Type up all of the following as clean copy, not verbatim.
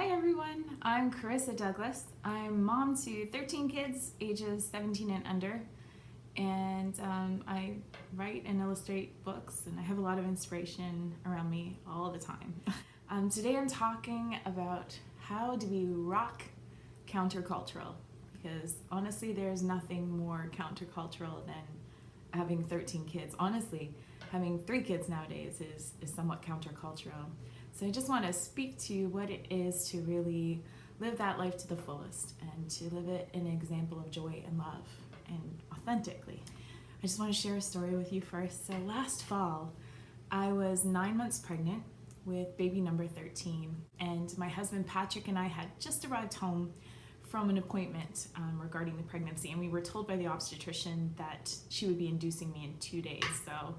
Hi everyone, I'm Carissa Douglas. I'm mom to 13 kids, ages 17 and under, and I write and illustrate books, and I have a lot of inspiration around me all the time. Today I'm talking about how do we rock countercultural, because honestly there's nothing more countercultural than having 13 kids. Honestly, having 3 kids nowadays is somewhat countercultural. So I just want to speak to what it is to really live that life to the fullest and to live it in an example of joy and love and authentically. I just want to share a story with you first. So last fall, I was 9 months pregnant with baby number 13, and my husband Patrick and I had just arrived home from an appointment regarding the pregnancy, and we were told by the obstetrician that she would be inducing me in 2 days. So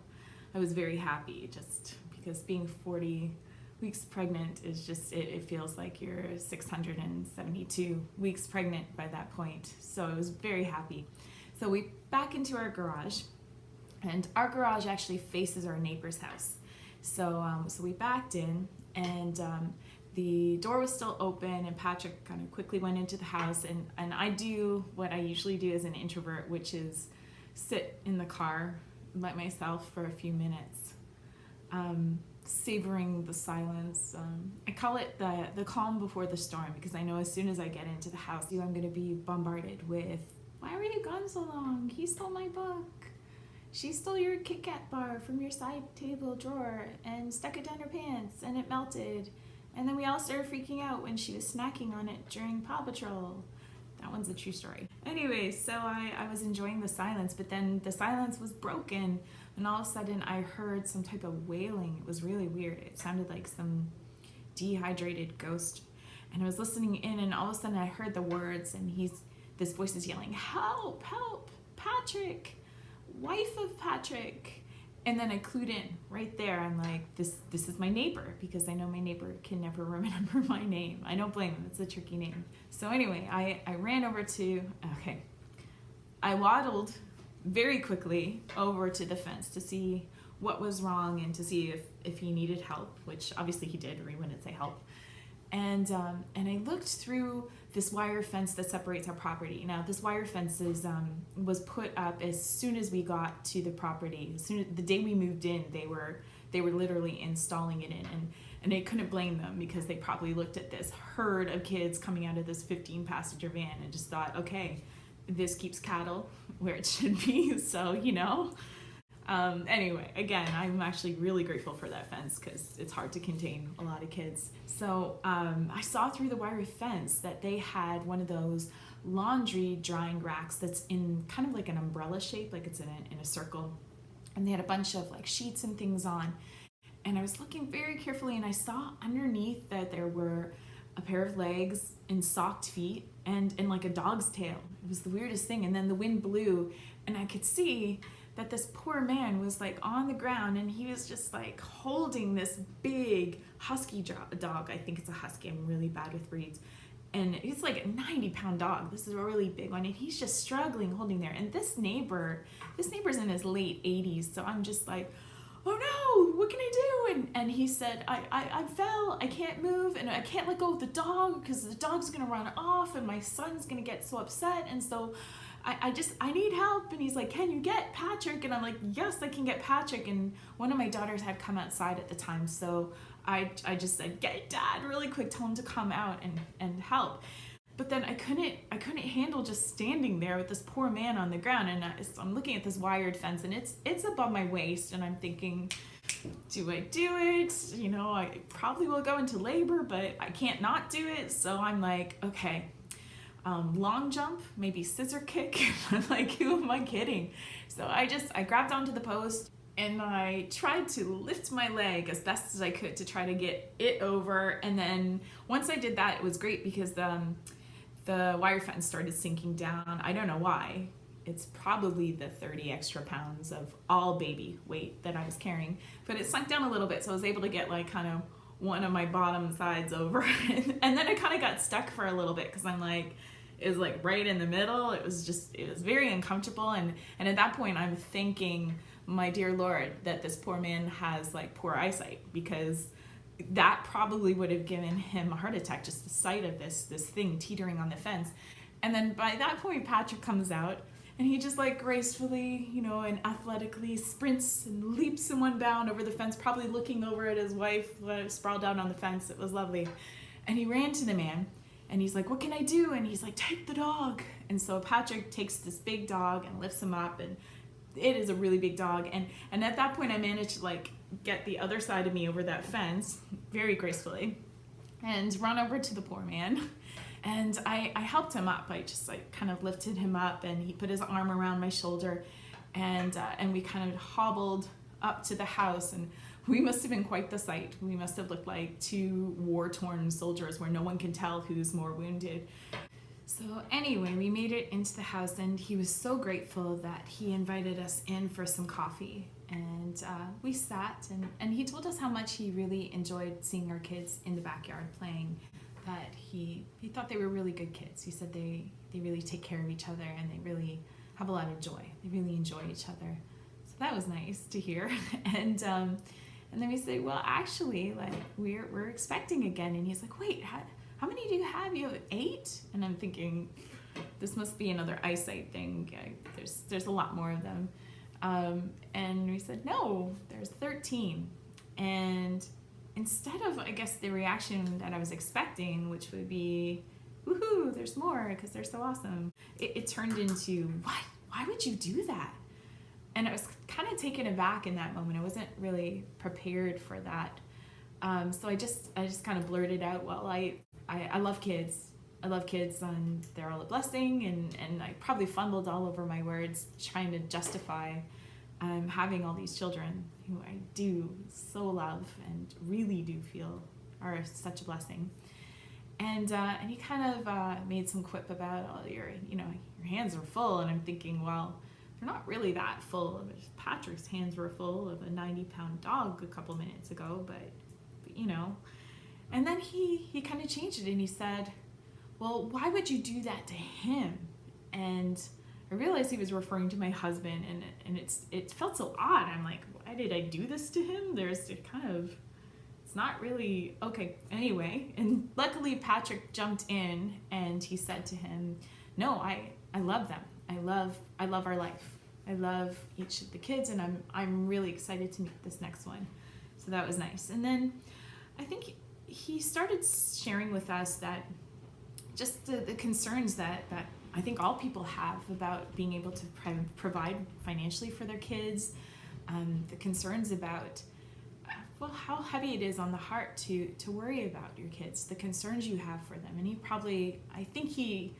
I was very happy, just because being 40 weeks pregnant is just, it feels like you're 672 weeks pregnant by that point. So I was very happy. So we back into our garage, and our garage actually faces our neighbor's house. So we backed in, and the door was still open, and Patrick kind of quickly went into the house, and I do what I usually do as an introvert, which is sit in the car by myself for a few minutes, savoring the silence. I call it the calm before the storm, because I know as soon as I get into the house, I'm going to be bombarded with, why were you gone so long? He stole my book. She stole your Kit Kat bar from your side table drawer and stuck it down her pants and it melted. And then we all started freaking out when she was snacking on it during Paw Patrol. That one's a true story. Anyway, so I was enjoying the silence, but then the silence was broken, and all of a sudden I heard some type of wailing. It was really weird. It sounded like some dehydrated ghost. And I was listening in, and all of a sudden I heard the words, and this voice is yelling, "Help, help, Patrick, wife of Patrick." And then I clued in right there. I'm like, this is my neighbor, because I know my neighbor can never remember my name. I don't blame him. It's a tricky name. So anyway, I ran over I waddled very quickly over to the fence to see what was wrong and to see if he needed help, which obviously he did, or he wouldn't say help. And I looked through this wire fence that separates our property. Now, this wire fence was put up as soon as we got to the property. The day we moved in, they were literally installing it in, and I couldn't blame them, because they probably looked at this herd of kids coming out of this 15-passenger van and just thought, okay, this keeps cattle where it should be. So anyway, again, I'm actually really grateful for that fence, because it's hard to contain a lot of kids. So I saw through the wire fence that they had one of those laundry drying racks that's in kind of like an umbrella shape, like it's in a circle. And they had a bunch of like sheets and things on. And I was looking very carefully, and I saw underneath that there were a pair of legs and socked feet and like a dog's tail. It was the weirdest thing. And then the wind blew, and I could see that this poor man was like on the ground, and he was just like holding this big husky dog. I think it's a husky. I'm really bad with breeds. And it's like a 90-pound dog. This is a really big one, and he's just struggling holding there. And this neighbor's in his late 80s, so I'm just like, oh no, what can I do? And he said, I fell, I can't move, and I can't let go of the dog because the dog's gonna run off, and my son's gonna get so upset, and so I need help. And he's like, can you get Patrick? And I'm like, yes, I can get Patrick. And one of my daughters had come outside at the time, so I just said, get Dad really quick, tell him to come out and help. But then I couldn't handle just standing there with this poor man on the ground, and I'm looking at this wired fence, and it's above my waist, and I'm thinking, do I do it? I probably will go into labor, but I can't not do it. So I'm like, okay, long jump, maybe scissor kick. Like, who am I kidding? So I grabbed onto the post, and I tried to lift my leg as best as I could to try to get it over. And then once I did that, it was great, because the wire fence started sinking down. I don't know why. It's probably the 30 extra pounds of all baby weight that I was carrying, but it sunk down a little bit, so I was able to get like kind of one of my bottom sides over. And then I kind of got stuck for a little bit, because I'm like, it was like right in the middle. It was very uncomfortable. And at that point I'm thinking, my dear Lord, that this poor man has like poor eyesight, because that probably would have given him a heart attack, just the sight of this thing teetering on the fence. And then by that point, Patrick comes out, and he just like gracefully, and athletically sprints and leaps in one bound over the fence, probably looking over at his wife sprawled out on the fence. It was lovely. And he ran to the man, and he's like, "What can I do?" And he's like, "Take the dog." And so Patrick takes this big dog and lifts him up, and it is a really big dog. And at that point, I managed to like get the other side of me over that fence very gracefully and run over to the poor man. And I helped him up. I just like kind of lifted him up, and he put his arm around my shoulder, and we kind of hobbled up to the house. And we must have been quite the sight. We must have looked like two war-torn soldiers where no one can tell who's more wounded. So anyway, we made it into the house, and he was so grateful that he invited us in for some coffee. And we sat, and he told us how much he really enjoyed seeing our kids in the backyard playing, that he thought they were really good kids. He said they really take care of each other, and they really have a lot of joy. They really enjoy each other. So that was nice to hear. And then we said, well, actually, like we're expecting again. And he's like, wait, how many do you have? You have 8? And I'm thinking, this must be another eyesight thing. There's a lot more of them. And we said, no, there's 13. And instead of, I guess, the reaction that I was expecting, which would be, woohoo, there's more because they're so awesome, it turned into, what? Why would you do that? And I was kind of taken aback in that moment. I wasn't really prepared for that. So I just kind of blurted out, well, I love kids. I love kids, and they're all a blessing. And I probably fumbled all over my words trying to justify having all these children who I do so love and really do feel are such a blessing. And he kind of made some quip about, oh, your hands are full. And I'm thinking, well, they're not really that full. Patrick's hands were full of a 90-pound dog a couple minutes ago, but. And then he kind of changed it, and he said, well, why would you do that to him? And I realized he was referring to my husband, and it felt so odd. I'm like, why did I do this to him? It's not really, okay, anyway. And luckily Patrick jumped in, and he said to him, no, I love them. I love our life. I love each of the kids, and I'm really excited to meet this next one. So that was nice. And then I think he started sharing with us that just the concerns that I think all people have about being able to provide financially for their kids, the concerns about, how heavy it is on the heart to worry about your kids, the concerns you have for them. And I think he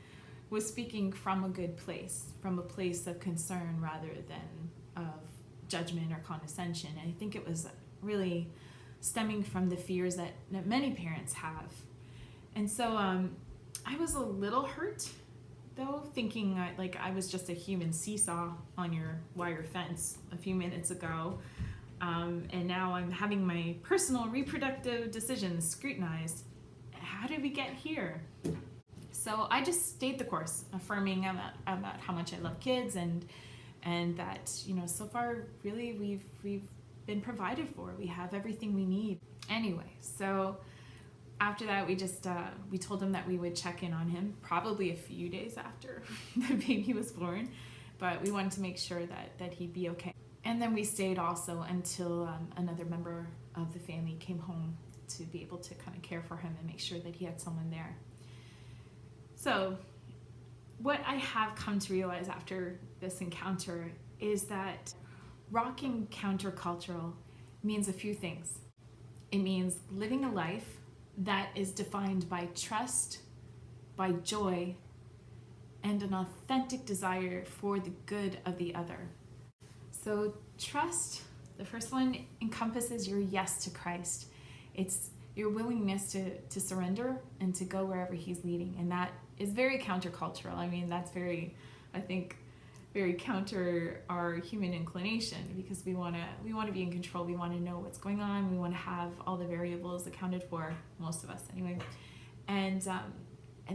was speaking from a good place, from a place of concern rather than of judgment or condescension. And I think it was really stemming from the fears that many parents have. And so I was a little hurt, though, thinking like I was just a human seesaw on your wire fence a few minutes ago. And now I'm having my personal reproductive decisions scrutinized. How did we get here? So I just stayed the course, affirming about how much I love kids, and that, so far really we've been provided for. We have everything we need. Anyway, so after that, we told him that we would check in on him probably a few days after the baby was born, but we wanted to make sure that he'd be okay. And then we stayed also until another member of the family came home to be able to kind of care for him and make sure that he had someone there. So what I have come to realize after this encounter is that rocking countercultural means a few things. It means living a life that is defined by trust, by joy, and an authentic desire for the good of the other. So trust, the first one, encompasses your yes to Christ. It's your willingness to surrender and to go wherever he's leading. And that is very countercultural. I mean, that's very counter our human inclination, because we want to be in control. We want to know what's going on. We want to have all the variables accounted for, most of us anyway. And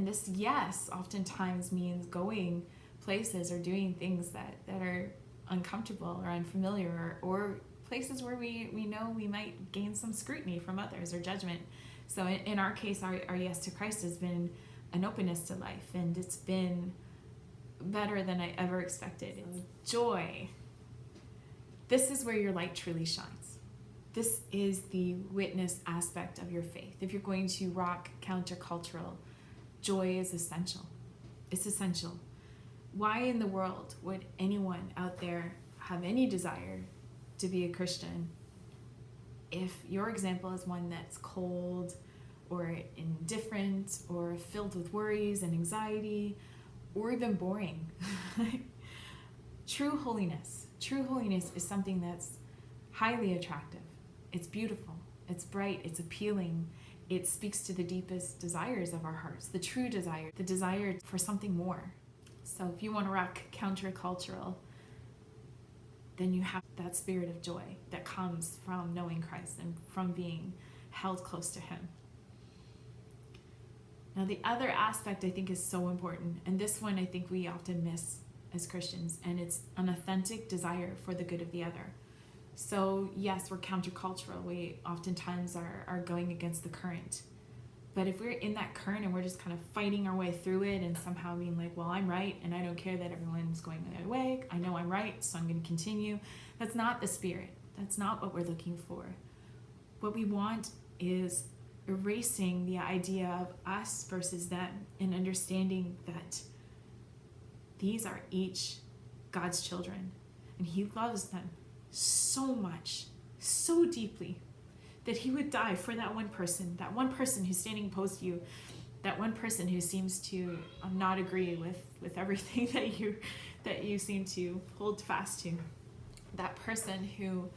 this yes oftentimes means going places or doing things that are uncomfortable or unfamiliar or places where we know we might gain some scrutiny from others or judgment. So in our case, our yes to Christ has been an openness to life, and it's been better than I ever expected. It's joy. This is where your light truly shines. This is the witness aspect of your faith. If you're going to rock countercultural, joy is essential. It's essential. Why in the world would anyone out there have any desire to be a Christian if your example is one that's cold or indifferent or filled with worries and anxiety or even boring? True holiness is something that's highly attractive. It's beautiful, it's bright, it's appealing. It speaks to the deepest desires of our hearts, the true desire, the desire for something more. So if you want to rock countercultural, then you have that spirit of joy that comes from knowing Christ and from being held close to him. Now, the other aspect I think is so important, and this one I think we often miss as Christians, and it's an authentic desire for the good of the other. So yes, we're countercultural. We oftentimes are going against the current. But if we're in that current and we're just kind of fighting our way through it and somehow being like, well, I'm right and I don't care that everyone's going the other way. I know I'm right, so I'm going to continue. That's not the spirit. That's not what we're looking for. What we want is erasing the idea of us versus them and understanding that these are each God's children and he loves them so much, so deeply, that he would die for that one person who's standing opposed to you, that one person who seems to not agree with everything that you seem to hold fast to, that person who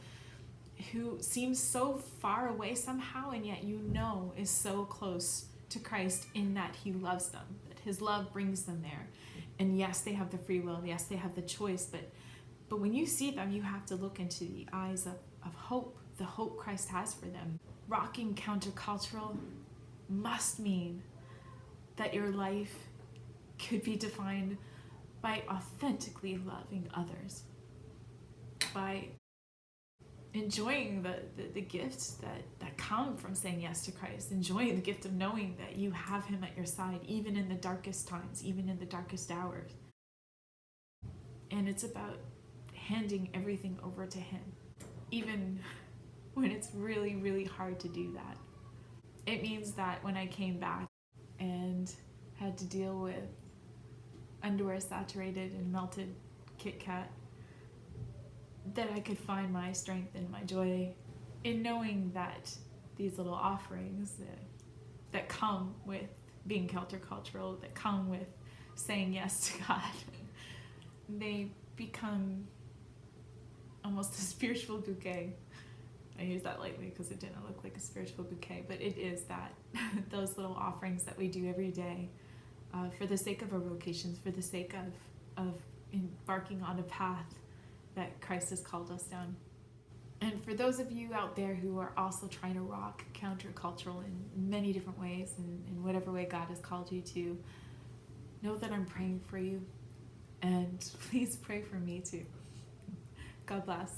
seems so far away somehow and yet is so close to Christ in that he loves them, that his love brings them there. And yes, they have the free will, yes, they have the choice, but when you see them, you have to look into the eyes of hope, the hope Christ has for them. Rocking countercultural must mean that your life could be defined by authentically loving others, by enjoying the gifts that come from saying yes to Christ, enjoying the gift of knowing that you have him at your side, even in the darkest times, even in the darkest hours. And it's about handing everything over to him, even when it's really, really hard to do that. It means that when I came back and had to deal with underwear saturated and melted Kit Kat, that I could find my strength and my joy in knowing that these little offerings that come with being countercultural, that come with saying yes to God, they become almost a spiritual bouquet. I use that lightly because it didn't look like a spiritual bouquet, but it is that. Those little offerings that we do every day for the sake of our vocations, for the sake of embarking on a path that Christ has called us down. And for those of you out there who are also trying to rock countercultural in many different ways, in whatever way God has called you to, know that I'm praying for you, and please pray for me too. God bless.